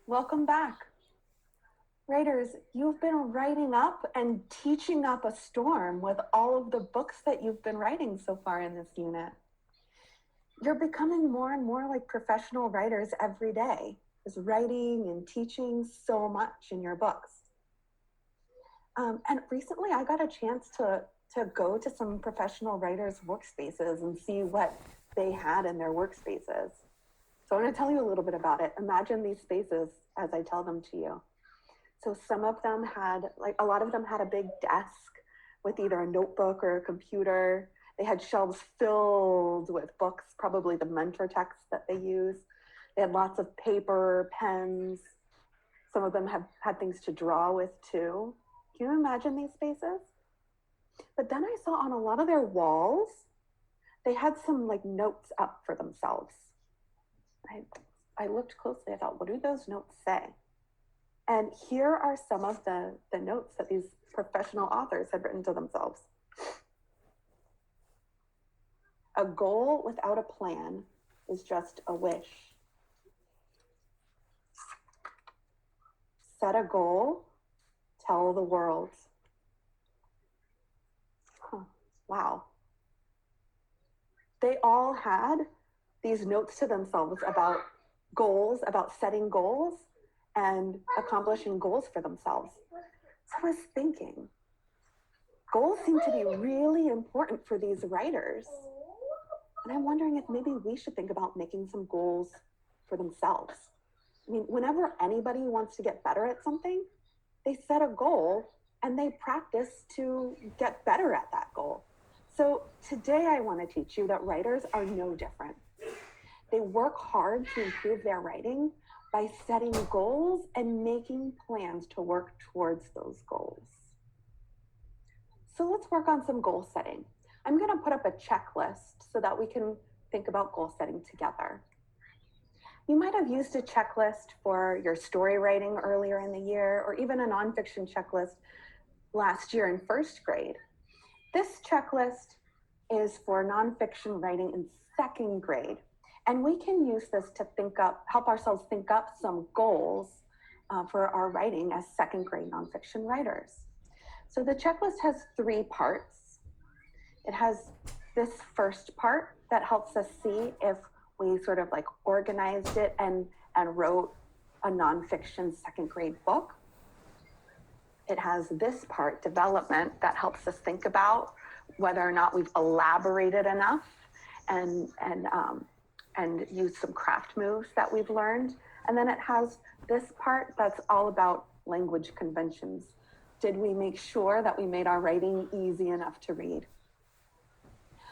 Welcome back. Writers, you've been writing up and teaching up a storm with all of the books that you've been writing so far in this unit. You're becoming more and more like professional writers every day, just writing and teaching so much in your books. And recently I got a chance to go to some professional writers' workspaces and see what they had in their workspaces. So I want to tell you a little bit about it. Imagine these spaces as I tell them to you. So some of them had, like a lot of them had a big desk with either a notebook or a computer. They had shelves filled with books, probably the mentor texts that they use. They had lots of paper, pens. Some of them have had things to draw with too. Can you imagine these spaces? But then I saw on a lot of their walls, they had some like notes up for themselves. I looked closely. I thought, what do those notes say? And here are some of the notes that these professional authors had written to themselves. A goal without a plan is just a wish. Set a goal, tell the world. Wow. They all had these notes to themselves about goals, about setting goals and accomplishing goals for themselves. So I was thinking, goals seem to be really important for these writers. And I'm wondering if maybe we should think about making some goals for themselves. I mean, whenever anybody wants to get better at something, they set a goal and they practice to get better at that goal. So today I want to teach you that writers are no different. They work hard to improve their writing by setting goals and making plans to work towards those goals. So let's work on some goal setting. I'm going to put up a checklist so that we can think about goal setting together. You might have used a checklist for your story writing earlier in the year, or even a nonfiction checklist last year in first grade. This checklist is for nonfiction writing in second grade. And we can use this to help ourselves think up some goals for our writing as second grade nonfiction writers. So the checklist has 3 parts. It has this first part that helps us see if we sort of like organized it and wrote a nonfiction second grade book. It has this part, development, that helps us think about whether or not we've elaborated enough and use some craft moves that we've learned. And then it has this part that's all about language conventions. Did we make sure that we made our writing easy enough to read?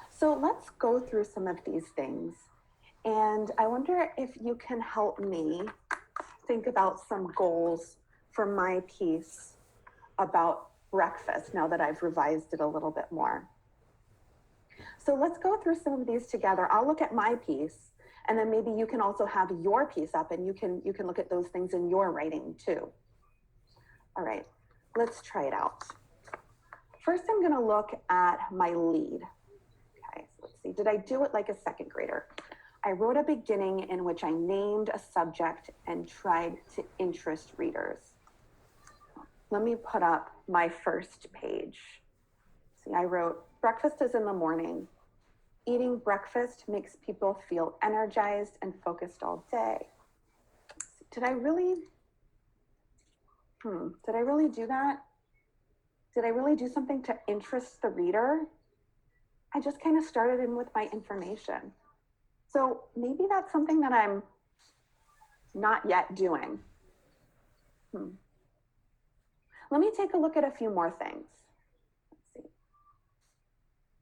So let's go through some of these things. And I wonder if you can help me think about some goals for my piece about breakfast now that I've revised it a little bit more. So let's go through some of these together. I'll look at my piece, and then maybe you can also have your piece up and you can look at those things in your writing too. All right, let's try it out. First, I'm gonna look at my lead. Okay, so let's see, did I do it like a second grader? I wrote a beginning in which I named a subject and tried to interest readers. Let me put up my first page. See, I wrote, breakfast is in the morning. Eating breakfast makes people feel energized and focused all day. Did I really do that? Did I really do something to interest the reader? I just kind of started in with my information. So maybe that's something that I'm not yet doing. Let me take a look at a few more things. Let's see.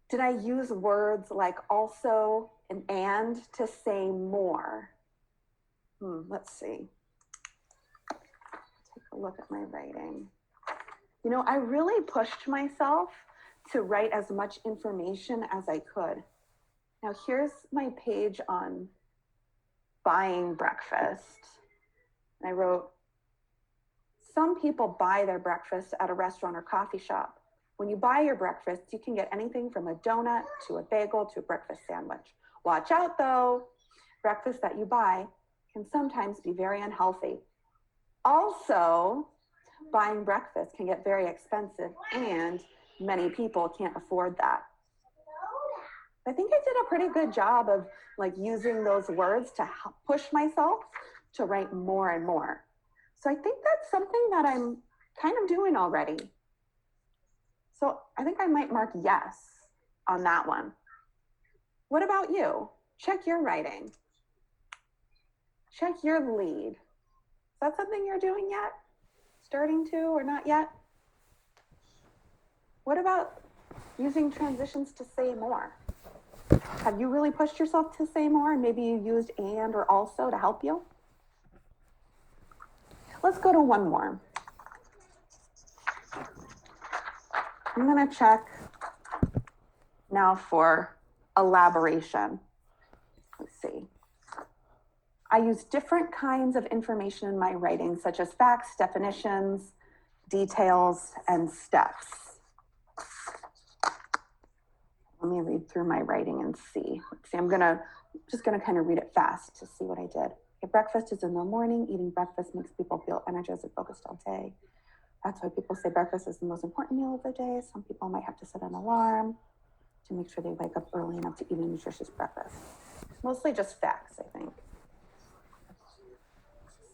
Did I use words like also and to say more? Let's see. Take a look at my writing. You know, I really pushed myself to write as much information as I could. Now here's my page on buying breakfast. And I wrote, some people buy their breakfast at a restaurant or coffee shop. When you buy your breakfast, you can get anything from a donut to a bagel to a breakfast sandwich. Watch out though, breakfast that you buy can sometimes be very unhealthy. Also, buying breakfast can get very expensive, and many people can't afford that. I think I did a pretty good job of like using those words to help push myself to write more and more. So I think that's something that I'm kind of doing already. So I think I might mark yes on that one. What about you? Check your writing. Check your lead. Is that something you're doing yet? Starting to or not yet? What about using transitions to say more? Have you really pushed yourself to say more? And maybe you used and or also to help you? Let's go to one more. I'm going to check now for elaboration. Let's see. I use different kinds of information in my writing, such as facts, definitions, details, and steps. Let me read through my writing and see. Let's see, just gonna kind of read it fast to see what I did. Okay, breakfast is in the morning. Eating breakfast makes people feel energized and focused all day. That's why people say breakfast is the most important meal of the day. Some people might have to set an alarm to make sure they wake up early enough to eat a nutritious breakfast. Mostly just facts, I think.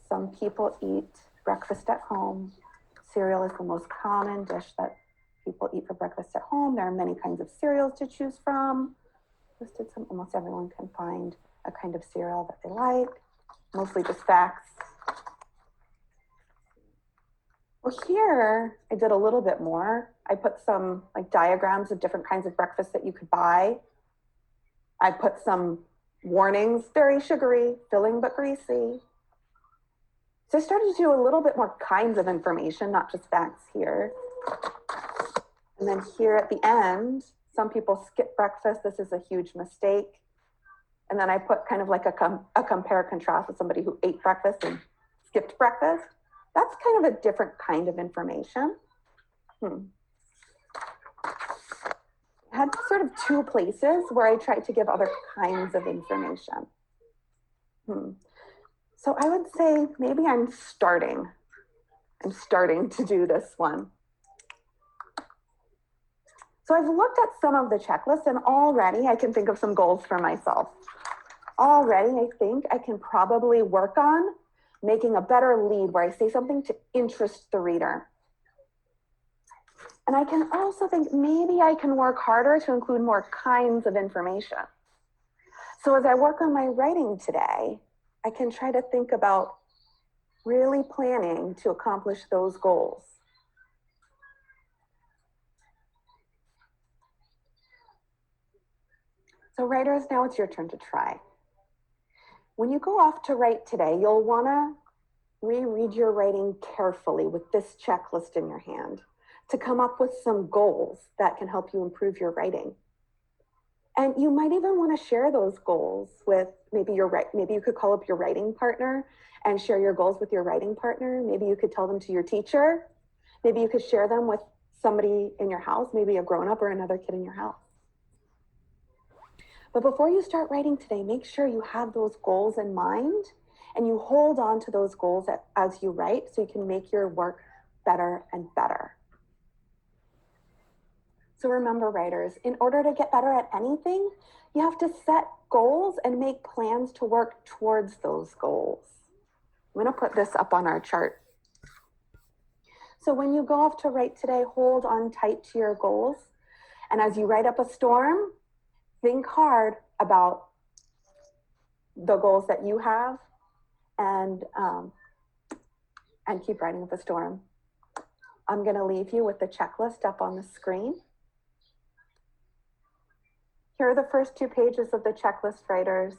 Some people eat breakfast at home. Cereal is the most common dish that people eat for breakfast at home. There are many kinds of cereals to choose from. Almost everyone can find a kind of cereal that they like. Mostly just facts. Well, here I did a little bit more. I put some like diagrams of different kinds of breakfast that you could buy. I put some warnings, very sugary, filling but greasy. So I started to do a little bit more kinds of information, not just facts here. And then here at the end, some people skip breakfast. This is a huge mistake. And then I put kind of like a compare contrast with somebody who ate breakfast and skipped breakfast. That's kind of a different kind of information. I had sort of two places where I tried to give other kinds of information. So I would say maybe I'm starting to do this one. So I've looked at some of the checklists and already I can think of some goals for myself. Already I think I can probably work on making a better lead where I say something to interest the reader. And I can also think maybe I can work harder to include more kinds of information. So as I work on my writing today, I can try to think about really planning to accomplish those goals. So writers, now it's your turn to try. When you go off to write today, you'll want to reread your writing carefully with this checklist in your hand to come up with some goals that can help you improve your writing. And you might even want to share those goals with maybe you could call up your writing partner and share your goals with your writing partner. Maybe you could tell them to your teacher. Maybe you could share them with somebody in your house, maybe a grown-up or another kid in your house. But before you start writing today, make sure you have those goals in mind and you hold on to those goals as you write so you can make your work better and better. So remember, writers, in order to get better at anything, you have to set goals and make plans to work towards those goals. I'm going to put this up on our chart. So when you go off to write today, hold on tight to your goals. And as you write up a storm, think hard about the goals that you have and keep writing up a storm. I'm going to leave you with the checklist up on the screen. Here are the first 2 pages of the checklist, writers,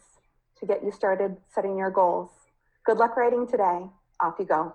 to get you started setting your goals. Good luck writing today. Off you go.